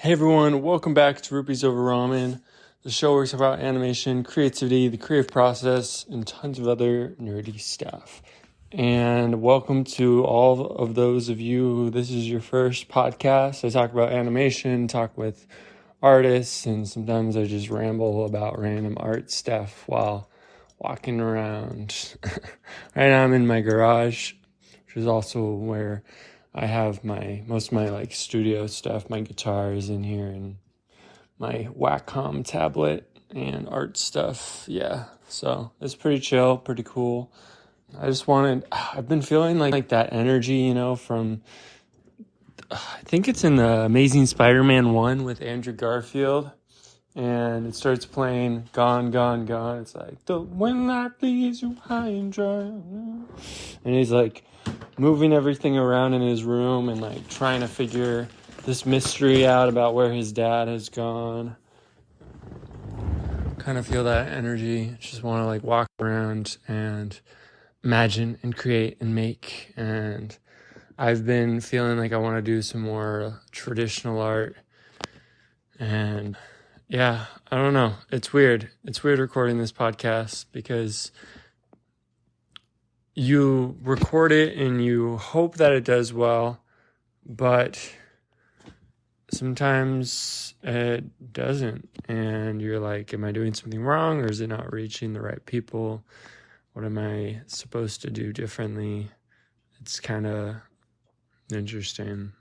Hey everyone, welcome back to Rupees Over Ramen, the show where we talk about animation, creativity, the creative process, and tons of other nerdy stuff. And welcome to all of those of you who this is your first podcast. I talk about animation, talk with artists, and sometimes I just ramble about random art stuff while walking around. Right now I'm in my garage, which is also where I have most of my studio stuff. My guitar is in here and my Wacom tablet and art stuff. Yeah, so it's pretty chill, pretty cool. I've been feeling like that energy, from, I think it's in the Amazing Spider-Man 1 with Andrew Garfield. And it starts playing Gone, Gone, Gone. It's like, the when life leaves you high and dry. And he's moving everything around in his room and trying to figure this mystery out about where his dad has gone. Kind of feel that energy. Just want to walk around and imagine and create and make. And I've been feeling like I want to do some more traditional art. And yeah, I don't know. It's weird. It's weird recording this podcast because you record it and you hope that it does well, but sometimes it doesn't. And you're like, am I doing something wrong, or is it not reaching the right people? What am I supposed to do differently? It's kind of interesting.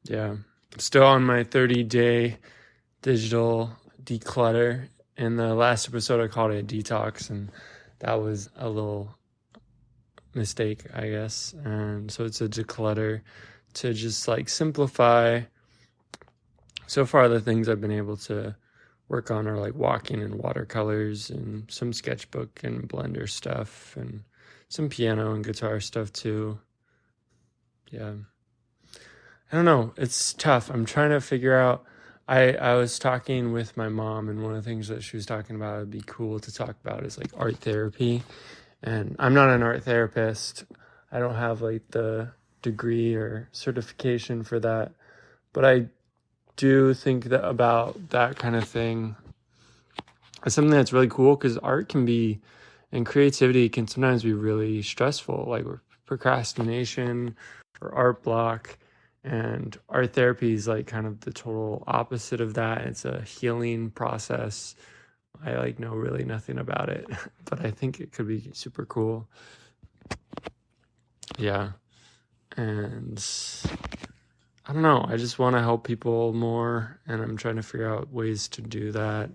Yeah. Still on my 30-day digital declutter. In the last episode, I called it detox, and that was a little mistake, I guess. And so it's a declutter to just simplify. So far, the things I've been able to work on are walking and watercolors and some sketchbook and Blender stuff and some piano and guitar stuff too. Yeah. I don't know. It's tough. I'm trying to figure out. I was talking with my mom, and one of the things that she was talking about would be cool to talk about is art therapy. And I'm not an art therapist. I don't have the degree or certification for that. But I do think that about that kind of thing as something that's really cool, because art can be, and creativity can sometimes be really stressful, like procrastination or art block. And art therapy is kind of the total opposite of that. It's a healing process. I know really nothing about it, but I think it could be super cool. Yeah. And I don't know. I just want to help people more, and I'm trying to figure out ways to do that.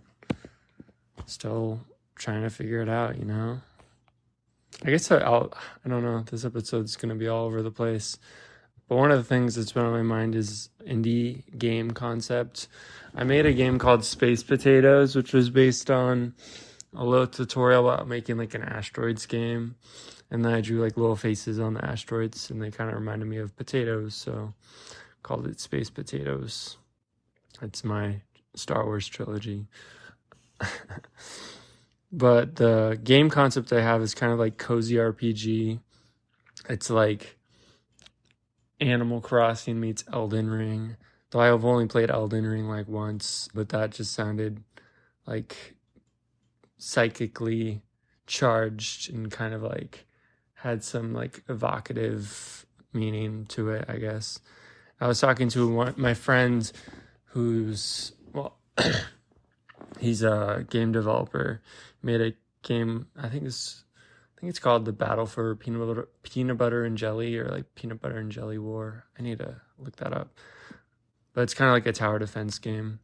Still trying to figure it out, I guess I don't know. This episode's going to be all over the place. But one of the things that's been on my mind is indie game concept. I made a game called Space Potatoes, which was based on a little tutorial about making an asteroids game. And then I drew little faces on the asteroids, and they kind of reminded me of potatoes. So called it Space Potatoes. It's my Star Wars trilogy. But the game concept I have is kind of cozy RPG. It's Animal Crossing meets Elden Ring. Though I have only played Elden Ring once, but that just sounded psychically charged and kind of had some evocative meaning to it, I guess. I was talking to my friend who's, he's a game developer, made a game, I think it's called The Battle for Peanut Butter and Jelly, or Peanut Butter and Jelly War. I need to look that up. But it's kind of a tower defense game.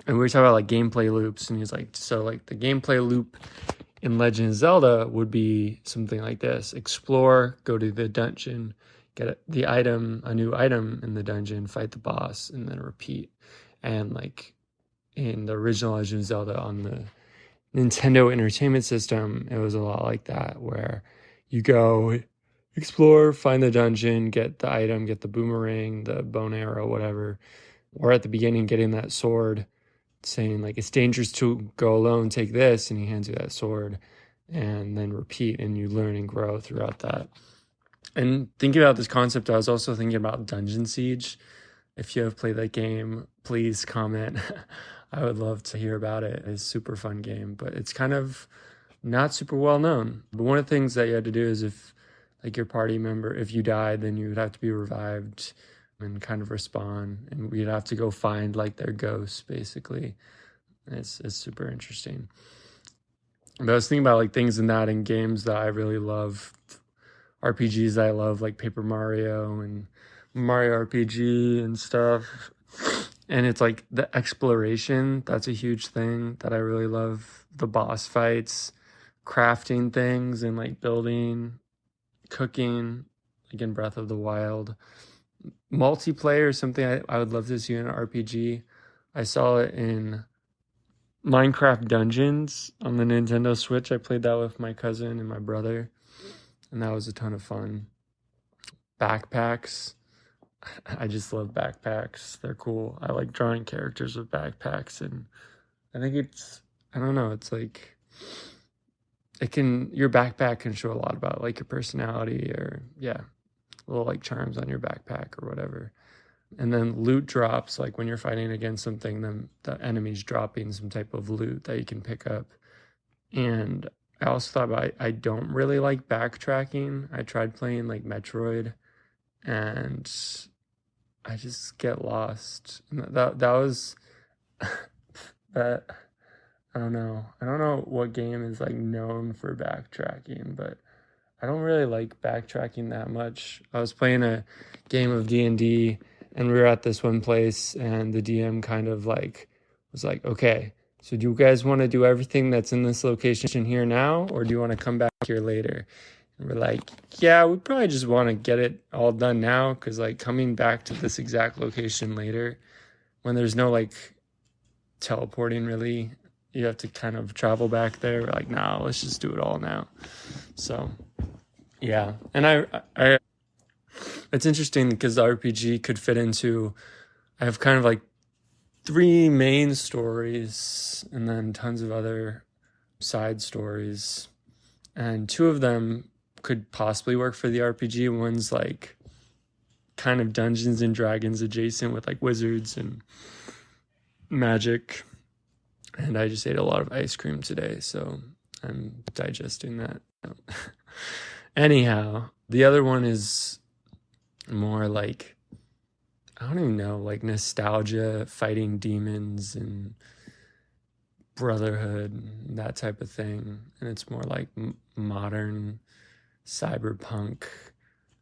And we were talking about gameplay loops, and he's so the gameplay loop in Legend of Zelda would be something like this: explore, go to the dungeon, get the item, a new item in the dungeon, fight the boss, and then repeat. And in the original Legend of Zelda on the Nintendo Entertainment System, it was a lot like that, where you go explore, find the dungeon, get the item, get the boomerang, the bow and arrow, whatever. Or at the beginning, getting that sword, saying it's dangerous to go alone, take this, and he hands you that sword, and then repeat, and you learn and grow throughout that. And thinking about this concept, I was also thinking about Dungeon Siege, If you have played that game, please comment. I would love to hear about it. It's a super fun game, but it's kind of not super well known. But one of the things that you had to do is if like your party member, if you died, then you would have to be revived and kind of respawn, and we'd have to go find like their ghosts basically. It's super interesting. But I was thinking about like things in that in games that I really love, RPGs that I love, like Paper Mario and Mario RPG and stuff. And it's like the exploration, that's a huge thing that I really love. The boss fights, crafting things and like building, cooking, like in Breath of the Wild. Multiplayer is something I would love to see in an RPG. I saw it in Minecraft Dungeons on the Nintendo Switch. I played that with my cousin and my brother, and that was a ton of fun. Backpacks. I just love backpacks. They're cool. I like drawing characters with backpacks, and I think I don't know, it's like, your backpack can show a lot about like your personality, or little like charms on your backpack or whatever. And then loot drops, like when you're fighting against something, then the enemy's dropping some type of loot that you can pick up. And I also thought about, I don't really like backtracking. I tried playing like Metroid, and I just get lost. And that was that. I don't know what game is like known for backtracking, but I don't really like backtracking that much. I was playing a game of D&D, and we were at this one place, and the DM kind of like was like, okay, so do you guys want to do everything that's in this location here now, or do you want to come back here later? And we're like, yeah, we probably just want to get it all done now, because like coming back to this exact location later, when there's no like teleporting really, you have to kind of travel back there. We're like, nah, let's just do it all now. So yeah, and I it's interesting because the RPG could fit into, I have kind of like 3 main stories and then tons of other side stories, and 2 of them could possibly work for the RPG. One's like kind of Dungeons and Dragons adjacent with like wizards and magic, and I just ate a lot of ice cream today, so I'm digesting that. Anyhow, the other one is more like, I don't even know, like nostalgia, fighting demons and brotherhood, and that type of thing. And it's more like modern cyberpunk.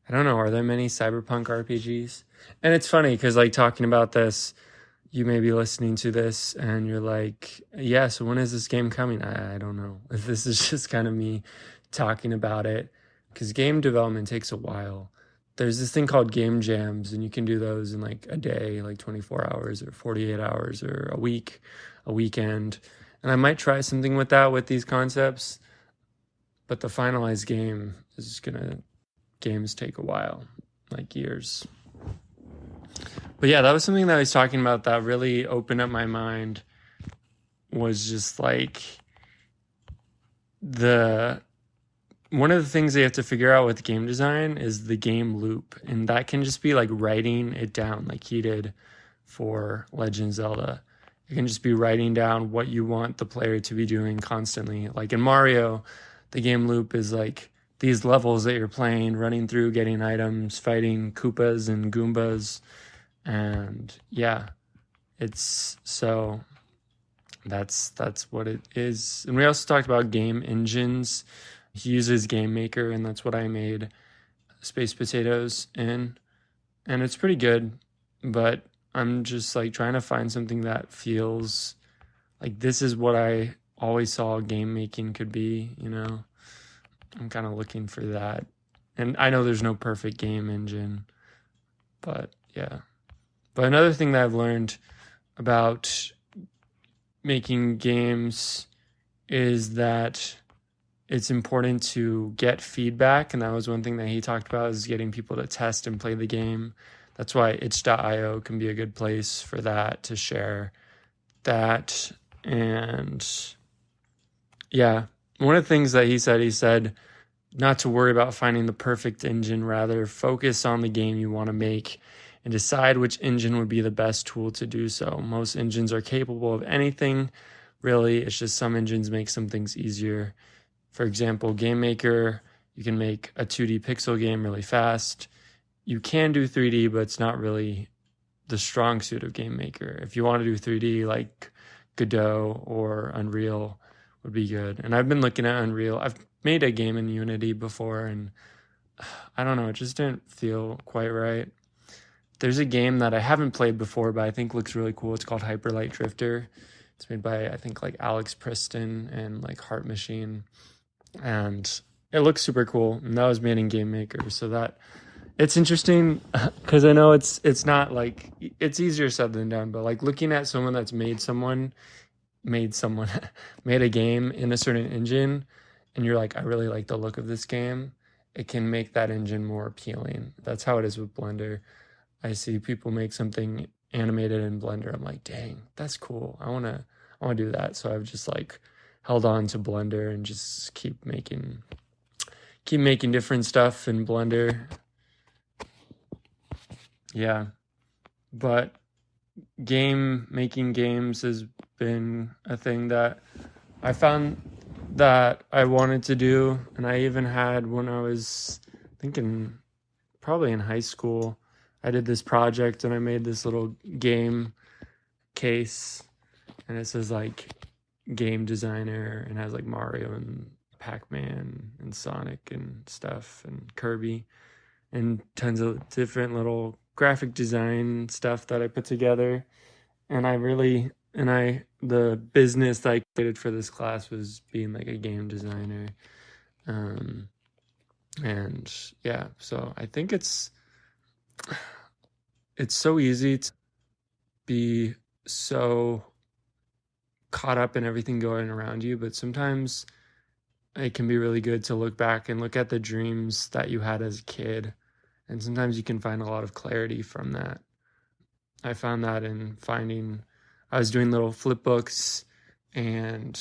I don't know, are there many cyberpunk RPGs? And it's funny because like talking about this, you may be listening to this and you're like, yeah, so when is this game coming? I don't know. This is just kind of me talking about it, because game development takes a while. There's this thing called game jams, and you can do those in like a day, like 24 hours or 48 hours or a week, a weekend. And I might try something with that, with these concepts, but the finalized game is games take a while, like years. But yeah, that was something that I was talking about that really opened up my mind, was just like one of the things they have to figure out with game design is the game loop. And that can just be like writing it down like he did for Legend of Zelda. You can just be writing down what you want the player to be doing constantly. Like in Mario, the game loop is like these levels that you're playing, running through, getting items, fighting Koopas and Goombas. And yeah, it's so that's what it is. And we also talked about game engines. He uses Game Maker, and that's what I made Space Potatoes in. And it's pretty good, but I'm just like trying to find something that feels like this is what I always saw game making could be, you know? I'm kind of looking for that. And I know there's no perfect game engine, but yeah. But another thing that I've learned about making games is that it's important to get feedback. And that was one thing that he talked about, is getting people to test and play the game. That's why itch.io can be a good place for that, to share that. And yeah, one of the things that he said not to worry about finding the perfect engine, rather focus on the game you want to make and decide which engine would be the best tool to do so. Most engines are capable of anything, really. It's just some engines make some things easier. For example, Game Maker, you can make a 2D pixel game really fast. You can do 3D, but it's not really the strong suit of Game Maker. If you want to do 3D, like Godot or Unreal would be good. And I've been looking at Unreal. I've made a game in Unity before, and I don't know, it just didn't feel quite right. There's a game that I haven't played before, but I think looks really cool. It's called Hyper Light Drifter. It's made by, I think, like Alex Preston and like Heart Machine. And it looks super cool. And that was made in Game Maker. So that it's interesting because I know it's not like, it's easier said than done, but like looking at someone that's made a game in a certain engine, and you're like, I really like the look of this game, it can make that engine more appealing. That's how it is with Blender. I see people make something animated in Blender. I'm like, dang, that's cool. I wanna do that. So I've just like held on to Blender and just keep making different stuff in Blender. Yeah. But making games has been a thing that I found that I wanted to do. And I even had, when I was thinking probably in high school, I did this project and I made this little game case, and it says like game designer, and has like Mario and Pac-Man and Sonic and stuff and Kirby and tons of different little graphic design stuff that I put together. And the business that I created for this class was being like a game designer. And yeah, so I think it's so easy to be so caught up in everything going around you, but sometimes it can be really good to look back and look at the dreams that you had as a kid. And sometimes you can find a lot of clarity from that. I found that I was doing little flip books and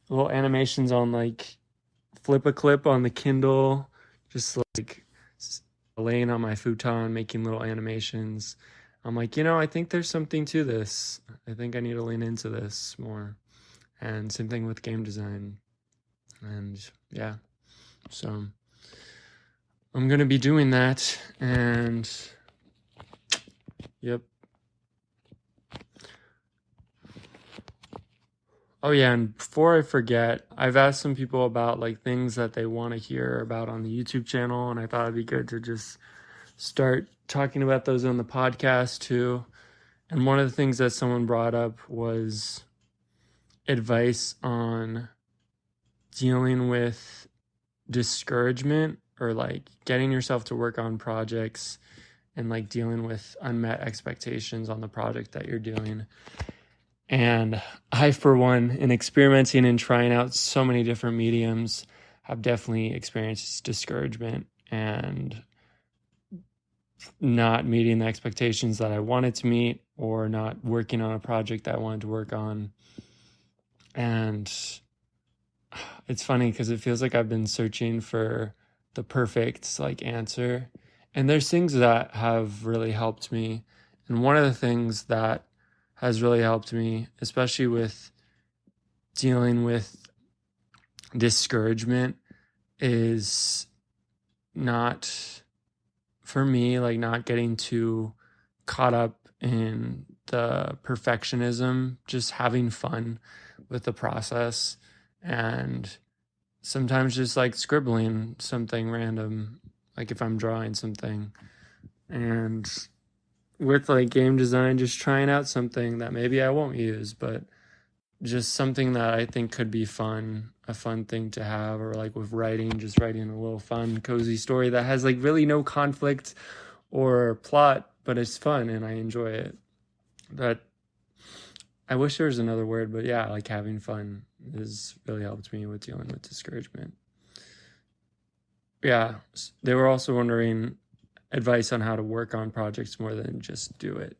little animations on like flip a clip on the Kindle, just like laying on my futon, making little animations. I'm like, I think there's something to this. I think I need to lean into this more. And same thing with game design. And yeah, so I'm going to be doing that. And yep. Oh yeah, and before I forget, I've asked some people about like things that they want to hear about on the YouTube channel, and I thought it'd be good to just start talking about those on the podcast too. And one of the things that someone brought up was advice on dealing with discouragement, or like getting yourself to work on projects and like dealing with unmet expectations on the project that you're doing. And I, for one, in experimenting and trying out so many different mediums, have definitely experienced discouragement and not meeting the expectations that I wanted to meet, or not working on a project that I wanted to work on. And it's funny because it feels like I've been searching for the perfect like answer. And there's things that have really helped me. And one of the things that has really helped me, especially with dealing with discouragement, is not getting too caught up in the perfectionism, just having fun with the process, and sometimes just like scribbling something random, like if I'm drawing something. And with like game design, just trying out something that maybe I won't use, but just something that I think could be fun, a fun thing to have. Or like with writing, just writing a little fun, cozy story that has like really no conflict or plot, but it's fun and I enjoy it. But I wish there was another word, but yeah, like having fun has really helped me with dealing with discouragement. Yeah, they were also wondering advice on how to work on projects more than just do it.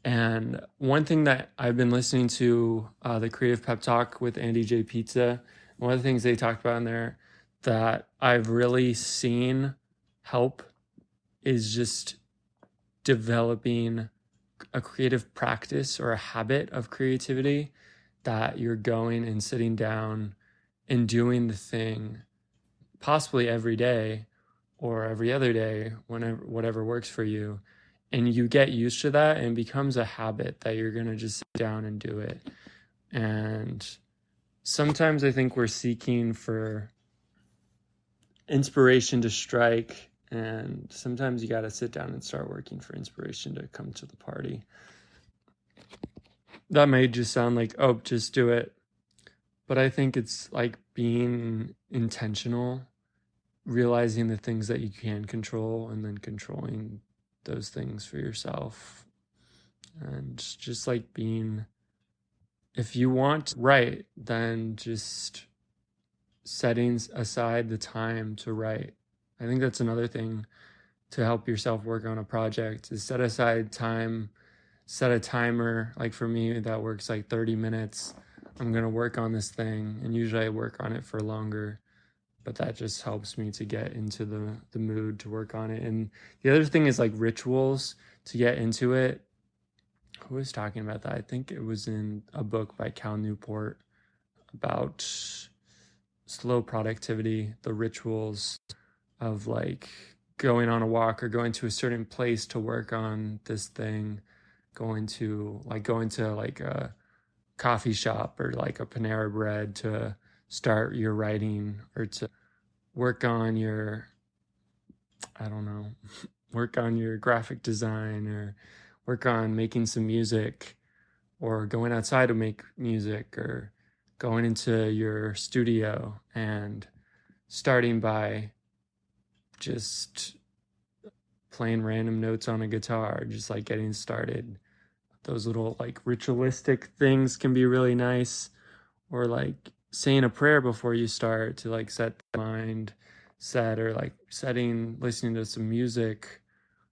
And one thing that I've been listening to, the Creative Pep Talk with Andy J. Pizza, one of the things they talked about in there that I've really seen help is just developing a creative practice or a habit of creativity, that you're going and sitting down and doing the thing possibly every day or every other day, whenever, whatever works for you. And you get used to that and it becomes a habit that you're going to just sit down and do it. And sometimes I think we're seeking for inspiration to strike, and sometimes you got to sit down and start working for inspiration to come to the party. That may just sound like, oh, just do it. But I think it's like being intentional, realizing the things that you can control, and then controlling those things for yourself. And just like being, if you want to write, then just setting aside the time to write. I think that's another thing to help yourself work on a project, is set aside time, set a timer. Like for me, that works like 30 minutes. I'm going to work on this thing, and usually I work on it for longer, but that just helps me to get into the mood to work on it. And the other thing is like rituals to get into it. Who was talking about that? I think it was in a book by Cal Newport about slow productivity, the rituals of like going on a walk or going to a certain place to work on this thing, going to like a coffee shop or like a Panera Bread to start your writing, or to work on your, I don't know, work on your graphic design, or work on making some music, or going outside to make music, or going into your studio and starting by just playing random notes on a guitar, just like getting started. Those little like ritualistic things can be really nice. Or like saying a prayer before you start to like set the mind set, or like listening to some music,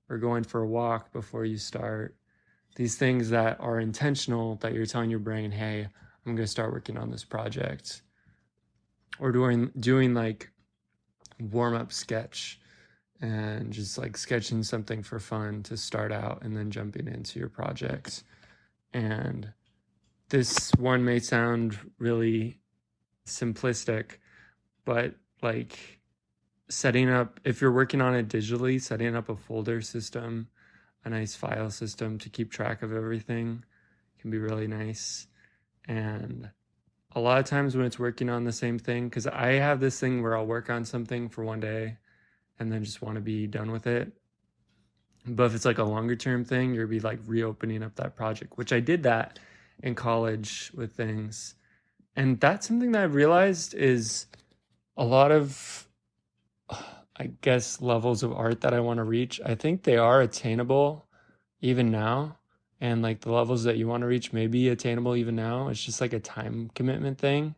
or going for a walk before you start. These things that are intentional, that you're telling your brain, hey, I'm going to start working on this project. Or doing like warm-up sketch, and just like sketching something for fun to start out, and then jumping into your project. And this one may sound really simplistic, but like setting up, if you're working on it digitally, setting up a folder system, a nice file system to keep track of everything can be really nice. And a lot of times when it's working on the same thing, because I have this thing where I'll work on something for one day and then just want to be done with it. But if it's like a longer term thing, you'll be like reopening up that project, which I did that in college with things. And that's something that I've realized is a lot of, I guess, levels of art that I want to reach. I think they are attainable even now. And like the levels that you want to reach may be attainable even now. It's just like a time commitment thing.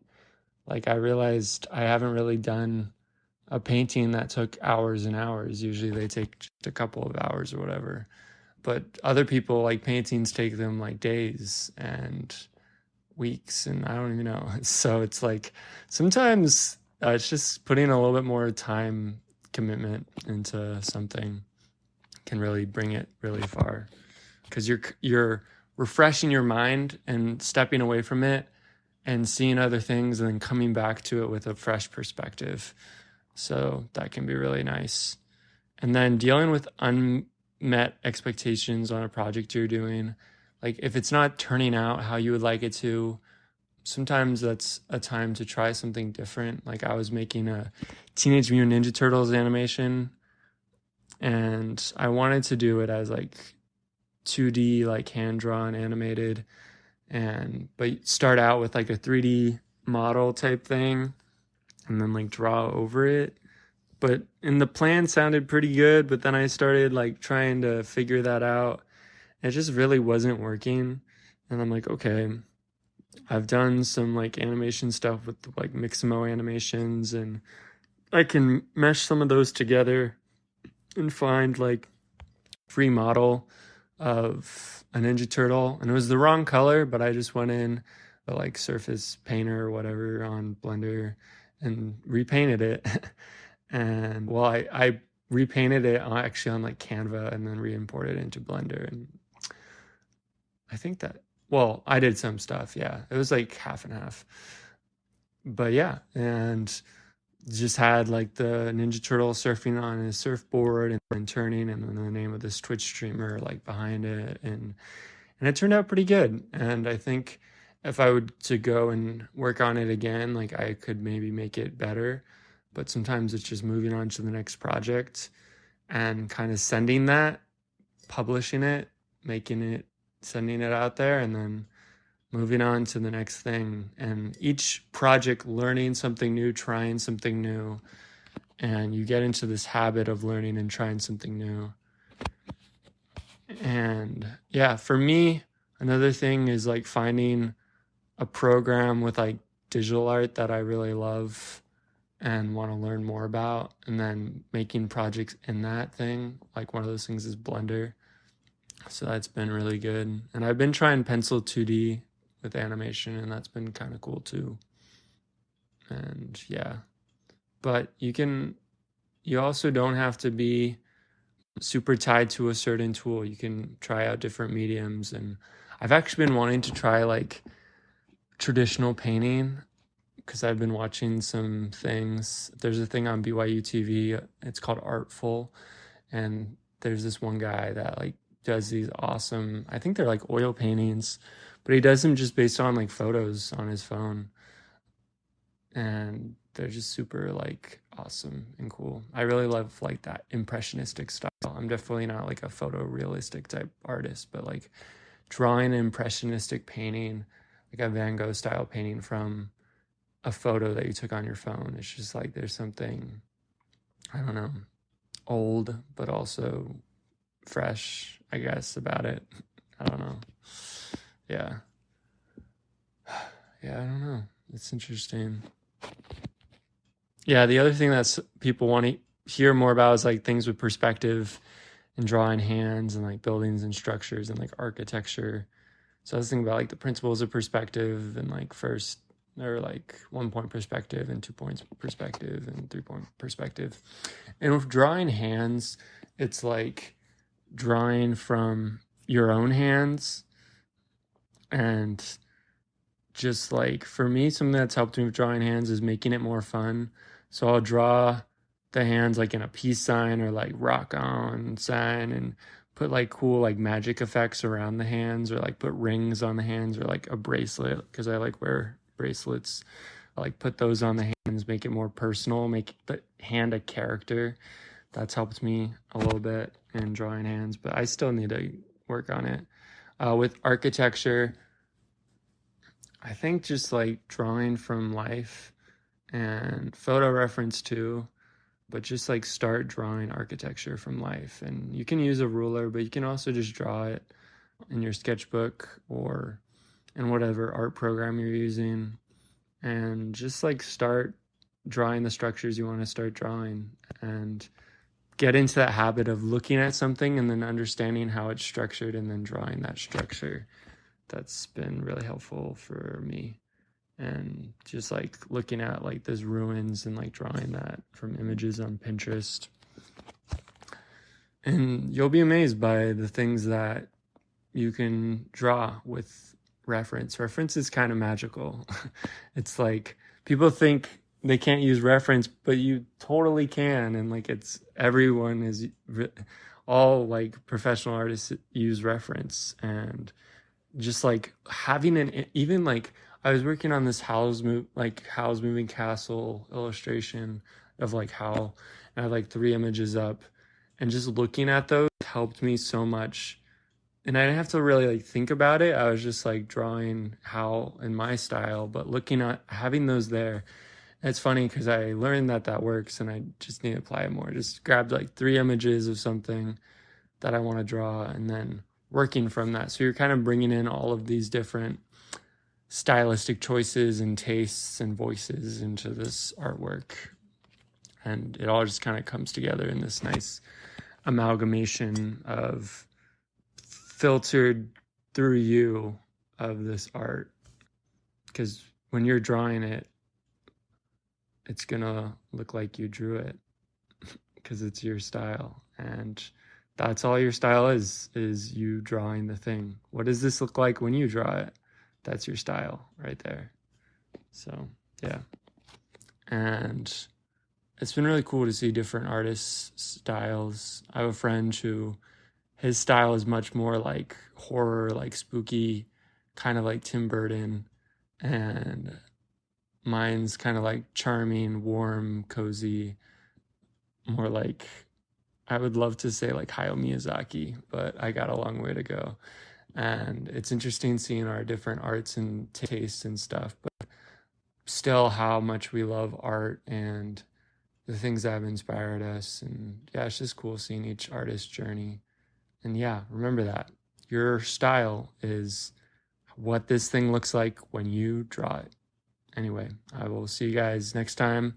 Like I realized I haven't really done a painting that took hours and hours. Usually they take just a couple of hours or whatever. But other people, like paintings take them like days and weeks, and I don't even know. So it's like sometimes it's just putting a little bit more time commitment into something can really bring it really far, because you're refreshing your mind and stepping away from it and seeing other things and then coming back to it with a fresh perspective. So that can be really nice. And then dealing with unmet expectations on a project you're doing. Like if it's not turning out how you would like it to, sometimes that's a time to try something different. Like I was making a Teenage Mutant Ninja Turtles animation, and I wanted to do it as like 2D, like hand-drawn, animated, but start out with like a 3D model type thing, and then like draw over it. But the plan sounded pretty good, but then I started like trying to figure that out. It just really wasn't working. And I'm like, okay, I've done some like animation stuff with like Mixamo animations, and I can mesh some of those together and find like free model of a Ninja Turtle. And it was the wrong color, but I just went in the like Surface Painter or whatever on Blender and repainted it. And well, I repainted it actually on like Canva and then re-imported it into Blender. And I think that, well, I did some stuff. Yeah, it was like half and half. But yeah, and just had like the Ninja Turtle surfing on his surfboard and then turning, and then the name of this Twitch streamer like behind it, and it turned out pretty good. And I think if I would to go and work on it again, like I could maybe make it better. But sometimes it's just moving on to the next project and kind of sending that, publishing it, making it, sending it out there, and then moving on to the next thing. And each project, learning something new, trying something new, and you get into this habit of learning and trying something new. And yeah, for me, another thing is like finding a program with like digital art that I really love and want to learn more about, and then making projects in that thing. Like one of those things is Blender. So that's been really good. And I've been trying Pencil 2D with animation, and that's been kind of cool too. And yeah, but you also don't have to be super tied to a certain tool. You can try out different mediums. And I've actually been wanting to try like traditional painting because I've been watching some things. There's a thing on BYU TV. It's called Artful. And there's this one guy that like does these awesome, I think they're like oil paintings, but he does them just based on like photos on his phone. And they're just super like awesome and cool. I really love like that impressionistic style. I'm definitely not like a photorealistic type artist, but like drawing an impressionistic painting, like a Van Gogh style painting from a photo that you took on your phone. It's just like there's something, I don't know, old but also fresh, I guess, about it. I don't know. Yeah. Yeah, I don't know. It's interesting. Yeah, the other thing that people want to hear more about is like things with perspective and drawing hands and like buildings and structures and like architecture. So I was thinking about like the principles of perspective and like first or like 1 point perspective and 2 points perspective and 3 point perspective. And with drawing hands, it's like drawing from your own hands. And just like for me, something that's helped me with drawing hands is making it more fun. So I'll draw the hands like in a peace sign or like rock on sign, and put like cool like magic effects around the hands, or like put rings on the hands, or like a bracelet because I like wear bracelets. I like put those on the hands, make it more personal, make the hand a character. That's helped me a little bit in drawing hands, but I still need to work on it. With architecture, I think just like drawing from life and photo reference too, but just like start drawing architecture from life. And you can use a ruler, but you can also just draw it in your sketchbook or in whatever art program you're using, and just like start drawing the structures you want to start drawing, and get into that habit of looking at something and then understanding how it's structured and then drawing that structure. That's been really helpful for me. And just like looking at like those ruins and like drawing that from images on Pinterest. And you'll be amazed by the things that you can draw with reference. Reference is kind of magical. It's like people think they can't use reference, but you totally can. And like everyone is, all like professional artists use reference. And just like having even like I was working on this Howl's Moving Castle illustration of like Howl, and I had like 3 images up, and just looking at those helped me so much. And I didn't have to really like think about it. I was just like drawing Howl in my style, but looking at having those there. It's funny because I learned that works, and I just need to apply it more. Just grabbed like 3 images of something that I want to draw, and then working from that. So you're kind of bringing in all of these different stylistic choices and tastes and voices into this artwork. And it all just kind of comes together in this nice amalgamation of filtered through you of this art. Because when you're drawing it, it's gonna look like you drew it, because it's your style. And that's all your style is you drawing the thing. What does this look like when you draw it? That's your style right there. So, yeah. And it's been really cool to see different artists' styles. I have a friend who his style is much more like horror, like spooky, kind of like Tim Burton. And mine's kind of like charming, warm, cozy, more like, I would love to say like Hayao Miyazaki, but I got a long way to go. And it's interesting seeing our different arts and tastes and stuff, but still how much we love art and the things that have inspired us. And yeah, it's just cool seeing each artist's journey. And yeah, remember that your style is what this thing looks like when you draw it. Anyway, I will see you guys next time.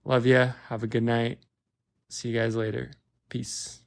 Love ya. Have a good night. See you guys later. Peace.